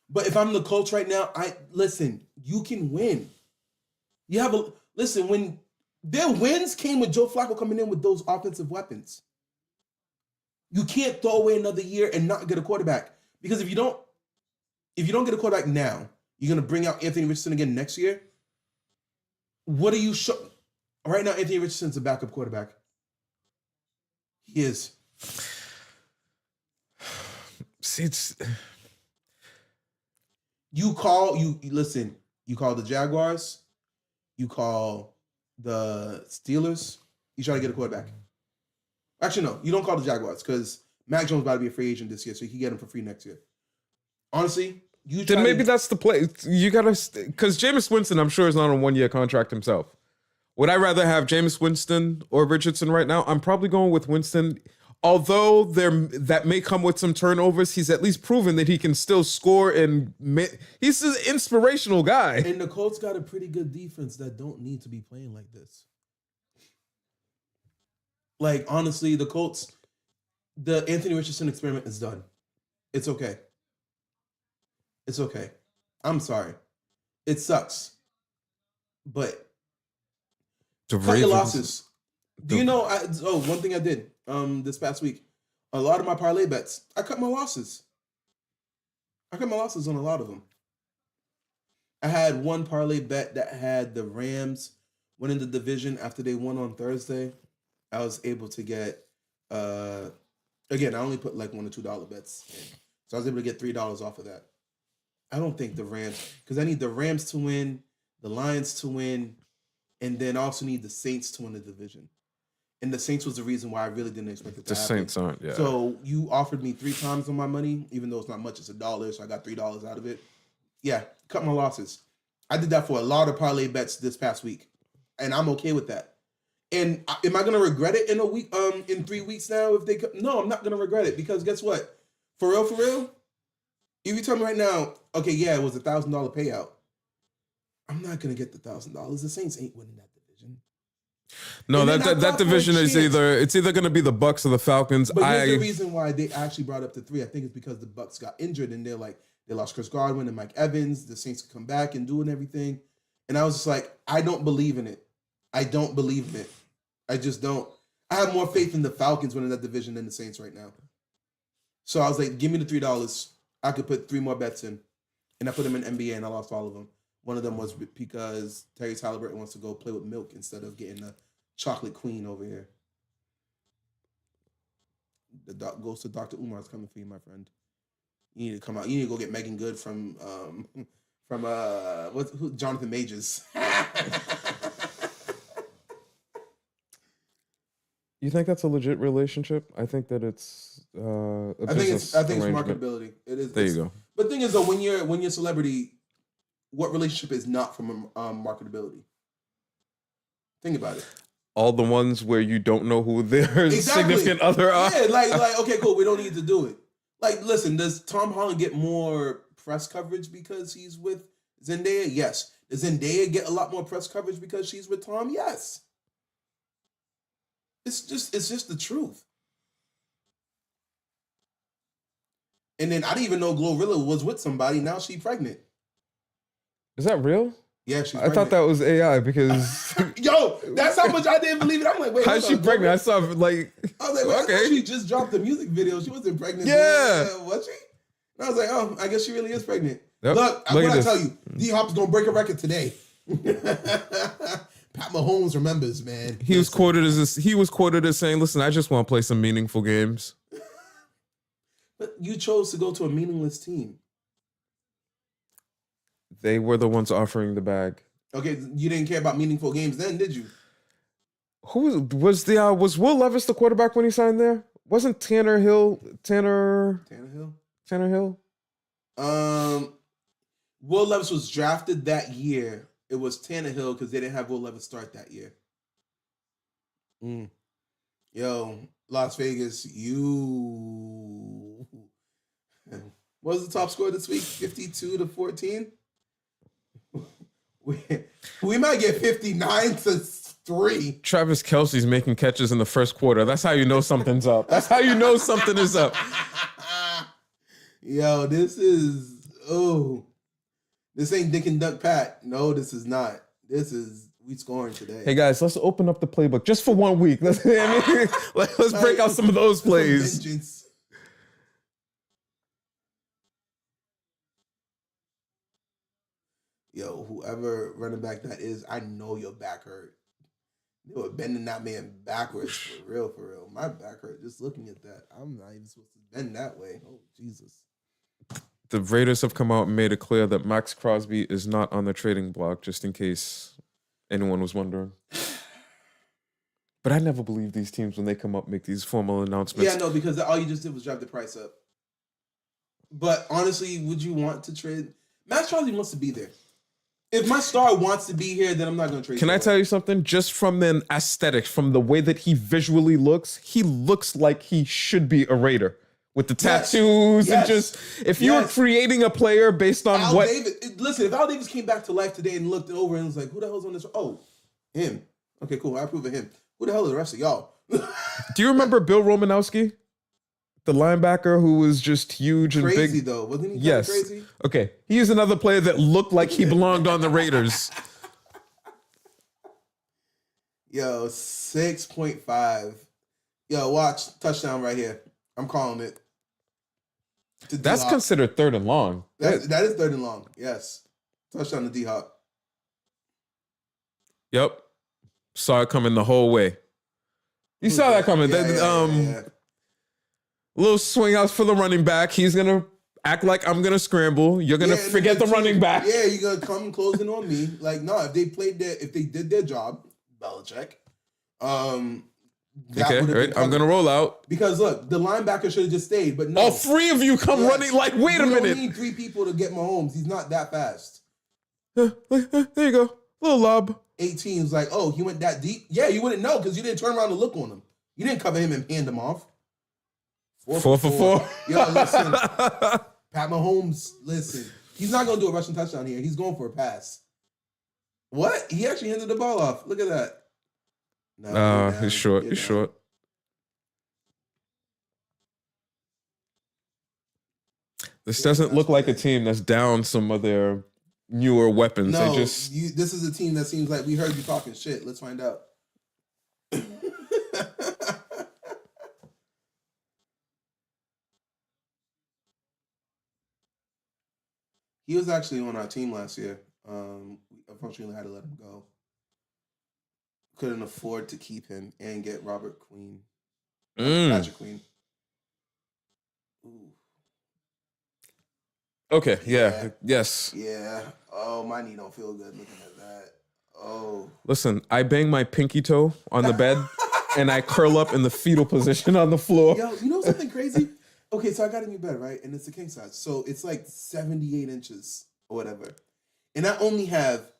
But if I'm the Colts right now, listen, you can win. When their wins came with Joe Flacco coming in with those offensive weapons. You can't throw away another year and not get a quarterback. Because if you don't get a quarterback now, you're going to bring out Anthony Richardson again next year? What are you right now? Anthony Richardson's a backup quarterback. He is. See, it's... You call the Jaguars, you call the Steelers, you try to get a quarterback. Actually, no, you don't call the Jaguars because Mac Jones is about to be a free agent this year, so you can get him for free next year. Honestly, that's the play. You gotta, because Jameis Winston, I'm sure, is not on a 1-year contract himself. Would I rather have Jameis Winston or Richardson right now? I'm probably going with Winston. Although that may come with some turnovers, he's at least proven that he can still score, and he's an inspirational guy. And the Colts got a pretty good defense that don't need to be playing like this. Honestly, the Colts, the Anthony Richardson experiment is done. It's okay. It's okay. I'm sorry. It sucks. But cut your losses. Do you know, one thing I did this past week, a lot of my parlay bets, I cut my losses. I cut my losses on a lot of them. I had one parlay bet that had the Rams winning the division after they won on Thursday. I was able to get, again, I only put $1 or $2 bets in. So I was able to get $3 off of that. I don't think the Rams, because I need the Rams to win, the Lions to win, and then I also need the Saints to win the division. And the Saints was the reason why I really didn't expect it to The happen. Saints aren't, yeah. So you offered me 3 times on my money, even though it's not much, it's $1, so I got $3 out of it. Yeah, cut my losses. I did that for a lot of parlay bets this past week, and I'm okay with that. And am I gonna regret it in a week? In 3 weeks now, if they no, I'm not gonna regret it because guess what? For real, if you tell me right now, okay, yeah, it was $1,000 payout. I'm not gonna get the $1,000. The Saints ain't winning that division. No, that division is either going to be the Bucks or the Falcons. But here's the reason why they actually brought up to 3. I think it's because the Bucks got injured and they're like they lost Chris Godwin and Mike Evans. The Saints could come back and doing everything, and I was just like, I don't believe in it. I don't believe in it. I just don't. I have more faith in the Falcons winning that division than the Saints right now. So I was like, give me the $3. I could put 3 more bets in, and I put them in NBA, and I lost all of them. One of them was because Terry Halliburton wants to go play with milk instead of getting a chocolate queen over here. The ghost to Dr. Umar is coming for you, my friend. You need to come out. You need to go get Megan Good from Jonathan Majors. You think that's a legit relationship? I think that it's I think it's marketability. It is. There you go. But the thing is though, when you're a celebrity, what relationship is not from marketability? Think about it. All the ones where you don't know who their significant other are. Yeah, like okay, cool. We don't need to do it. Like, listen, does Tom Holland get more press coverage because he's with Zendaya? Yes. Does Zendaya get a lot more press coverage because she's with Tom? Yes. It's just the truth. And then I didn't even know Glorilla was with somebody. Now she's pregnant. Is that real? Yeah, she's I pregnant. thought that was AI because yo, that's how much I didn't believe it. I'm like, wait, how's she pregnant? I saw like I was like, well, okay. She just dropped the music video. She wasn't pregnant. Yeah. Was she? And I was like, oh, I guess she really is pregnant. Yep. Look what I tell you, D-Hop's gonna break a record today. Pat Mahomes remembers, man. He was quoted as saying, "Listen, I just want to play some meaningful games." But you chose to go to a meaningless team. They were the ones offering the bag. Okay, you didn't care about meaningful games then, did you? Who was Will Levis the quarterback when he signed there? Wasn't Tanner Hill? Will Levis was drafted that year. It was Tannehill because they didn't have Will Levis start that year. Yo, Las Vegas, you. What was the top score this week? 52-14? We might get 59-3. Travis Kelce's making catches in the first quarter. That's how you know something's up. That's how you know something is up. Yo, this ain't Dick and Duck Pat. No, this is not. We scoring today. Hey guys, let's open up the playbook just for 1 week. Let's break out some of those plays. Vengeance. Yo, whoever running back that is, I know your back hurt. They were bending that man backwards for real. My back hurt just looking at that. I'm not even supposed to bend that way. Oh, Jesus. The Raiders have come out and made it clear that Max Crosby is not on the trading block, just in case anyone was wondering. But I never believe these teams when they come up make these formal announcements. Yeah, no, because all you just did was drive the price up. But honestly, would you want to trade? Max Crosby wants to be there. If my star wants to be here, then I'm not going to trade. Can I tell you something? Just from an aesthetic, from the way that he visually looks, he looks like he should be a Raider. With the tattoos and just, if you were creating a player based on Al Davis, listen, if Al Davis came back to life today and looked over and was like, who the hell's on this? Oh, him. Okay, cool. I approve of him. Who the hell are the rest of y'all? Do you remember Bill Romanowski? The linebacker who was just huge and crazy, big. Though. Wasn't he yes. Crazy? Okay. He's another player that looked like he belonged on the Raiders. Yo, 6.5. Yo, watch. Touchdown right here. I'm calling it. That's considered third and long. That is third and long. Yes. Touchdown to D-Hop. Yep. Saw it coming the whole way. You saw that coming. Yeah. Little swing outs for the running back. He's going to act like I'm going to scramble. You're going to forget the running back. Yeah, you're going to come closing on me. Like, no, if they did their job, Belichick, Okay, right. I'm gonna roll out. Because look, the linebacker should have just stayed, but no. All three of you come running. Like, wait a minute. You don't need 3 people to get Mahomes. He's not that fast. There you go, little lob. 18's like, oh, he went that deep. Yeah, you wouldn't know because you didn't turn around and look on him. You didn't cover him and hand him off. 4 for 4. Yo, listen, Pat Mahomes. Listen, he's not gonna do a rushing touchdown here. He's going for a pass. What? He actually handed the ball off. Look at that. No, he's short. He's short. This doesn't look like a team that's down some of their newer weapons. No, this is a team that seems like we heard you talking shit. Let's find out. He was actually on our team last year. We unfortunately had to let him go. Couldn't afford to keep him and get Robert Queen. Patrick Queen. Ooh. Okay, yeah. Yes. Yeah. Oh, my knee don't feel good looking at that. Oh. Listen, I bang my pinky toe on the bed and I curl up in the fetal position on the floor. Yo, you know something crazy? Okay, so I got a new bed, right? And it's a king size. So it's like 78 inches or whatever. And I only have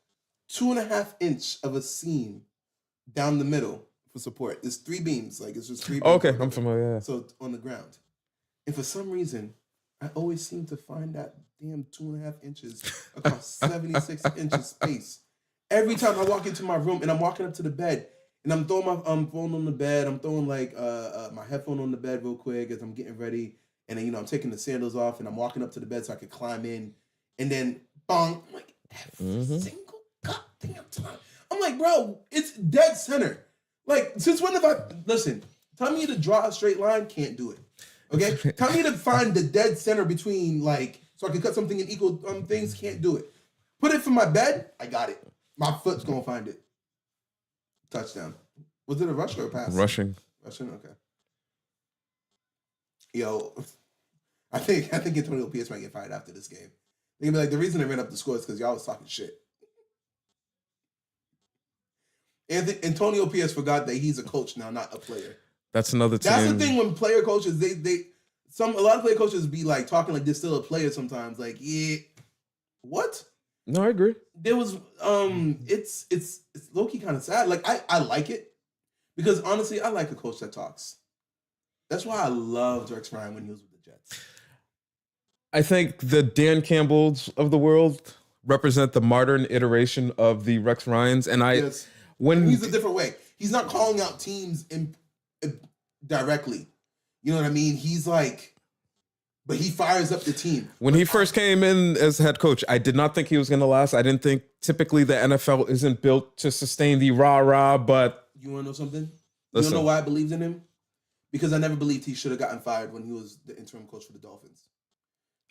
2.5 inch of a seam down the middle for support. There's 3 beams. Like, it's just 3 beams. Okay, I'm familiar. Yeah. So on the ground. And for some reason, I always seem to find that damn 2.5 inches across 76 inches space. Every time I walk into my room and I'm walking up to the bed and I'm throwing my phone on the bed, I'm throwing like my headphone on the bed real quick as I'm getting ready. And then, I'm taking the sandals off and I'm walking up to the bed so I can climb in. And then, bong, I'm like, every single goddamn time. I'm like, bro, it's dead center. Like, since when have I... Listen, tell me to draw a straight line, can't do it. Okay? Tell me to find the dead center between, like, so I can cut something in equal things, can't do it. Put it for my bed, I got it. My foot's going to find it. Touchdown. Was it a rush or a pass? Rushing, okay. Yo, I think Antonio Pierce might get fired after this game. They're gonna be like, the reason they ran up the score is because y'all was talking shit. Antonio Pierce forgot that he's a coach now, not a player. That's another team. That's the thing when player coaches, a lot of player coaches be like talking like they're still a player sometimes. Like, yeah, what? No, I agree. There was it's low-key kind of sad. Like, I like it because honestly, I like a coach that talks. That's why I loved Rex Ryan when he was with the Jets. I think the Dan Campbells of the world represent the modern iteration of the Rex Ryans, and when he's a different way. He's not calling out teams directly. You know what I mean? He's like, but he fires up the team. When he first came in as head coach, I did not think he was going to last. I didn't think typically the NFL isn't built to sustain the rah-rah, but... You want to know something? You don't know why I believed in him? Because I never believed he should have gotten fired when he was the interim coach for the Dolphins.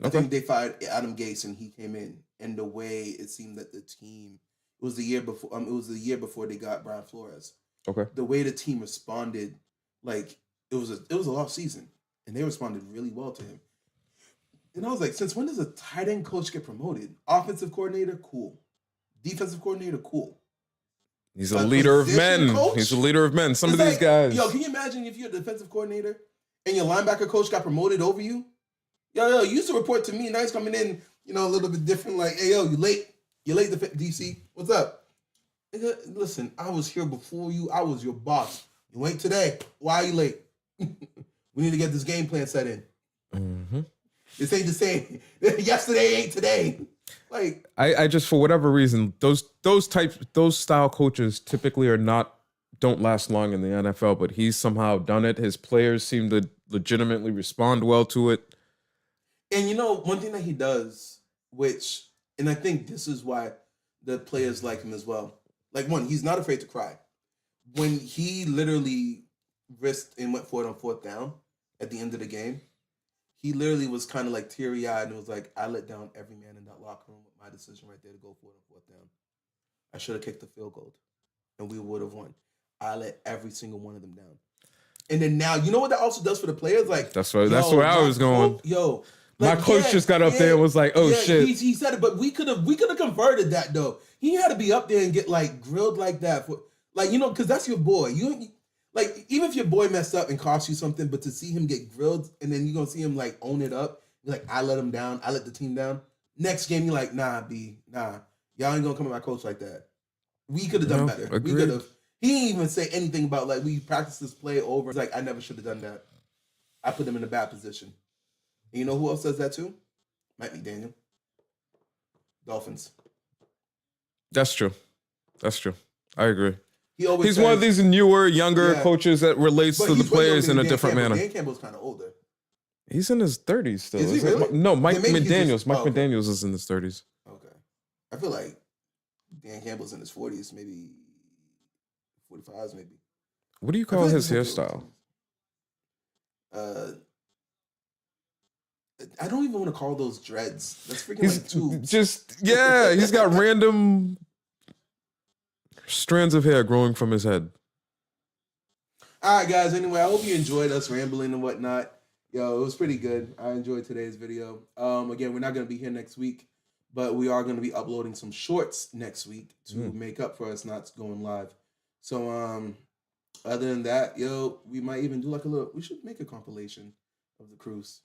I think they fired Adam Gase and he came in, and the way it seemed that the team was the year before. It was the year before they got Brian Flores. Okay. The way the team responded, like it was a off season, and they responded really well to him. And I was like, since when does a tight end coach get promoted? Offensive coordinator, cool. Defensive coordinator, cool. He's a leader of men. Coach? He's a leader of men. Some of these guys. Yo, can you imagine if you're a defensive coordinator and your linebacker coach got promoted over you? Yo, you used to report to me. Now he's coming in, a little bit different. Like, hey, yo, you late? You late, DC? What's up? Listen, I was here before you. I was your boss. You ain't today. Why are you late? We need to get this game plan set in. Mm-hmm. This ain't the same. Yesterday ain't today. Like, I just, for whatever reason, those style coaches typically don't last long in the NFL, but he's somehow done it. His players seem to legitimately respond well to it. And one thing that he does, and I think this is why the players like him as well. Like, one, he's not afraid to cry. When he literally risked and went for it on 4th down at the end of the game, he literally was kind of like teary-eyed and was like, I let down every man in that locker room with my decision right there to go for it on 4th down. I should have kicked the field goal, and we would have won. I let every single one of them down. And then now, you know what that also does for the players? Like, that's where I was going. Like, my coach just got up there and was like, "Oh shit!" He said it, but we could have converted that though. He had to be up there and get like grilled like that for because that's your boy. like even if your boy messed up and cost you something, but to see him get grilled and then you're gonna see him like own it up, you're like, I let him down, I let the team down. Next game, you're like, nah, nah, y'all ain't gonna come at my coach like that. We could have done better. Agreed. We could have. He didn't even say anything about like we practiced this play over. He's like, I never should have done that. I put him in a bad position. And you know who else does that too? Mike McDaniel. Dolphins. That's true. I agree. He's one of these newer, younger coaches that relates to the players in a different manner. Dan Campbell's kind of older. He's in his 30s still. Is he really? No, Mike McDaniels. Mike McDaniels is in his 30s. Okay. I feel like Dan Campbell's in his 40s, maybe 45s, maybe. What do you call his hairstyle? I don't even want to call those dreads. That's freaking like tubes. He's got random strands of hair growing from his head. All right, guys. Anyway, I hope you enjoyed us rambling and whatnot. Yo, it was pretty good. I enjoyed today's video. Again, we're not going to be here next week, but we are going to be uploading some shorts next week to make up for us not going live. So, other than that, we might even do like we should make a compilation of the cruise.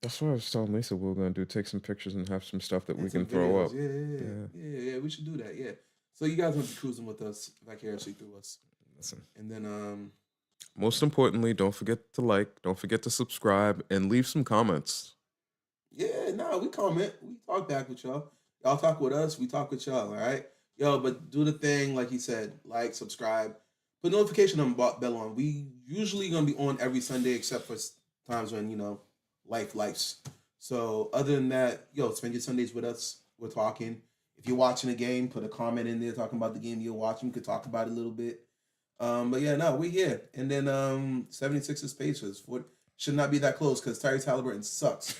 That's what I was telling Lisa we were going to do. Take some pictures and have some stuff that we can throw up. Yeah. We should do that. Yeah. So you guys will be cruising with us vicariously through us. Listen. And then, most importantly, don't forget to like, don't forget to subscribe, and leave some comments. Yeah, we comment. We talk back with y'all. Y'all talk with us. We talk with y'all, all right? But do the thing, like he said, like, subscribe. Put notification bell on. We usually going to be on every Sunday except for times when, life's. So other than that, spend your Sundays with us. We're talking. If you're watching a game, put a comment in there talking about the game you're watching. We could talk about it a little bit. But yeah, we here. And then 76ers Pacers should not be that close because Tyrese Halliburton sucks.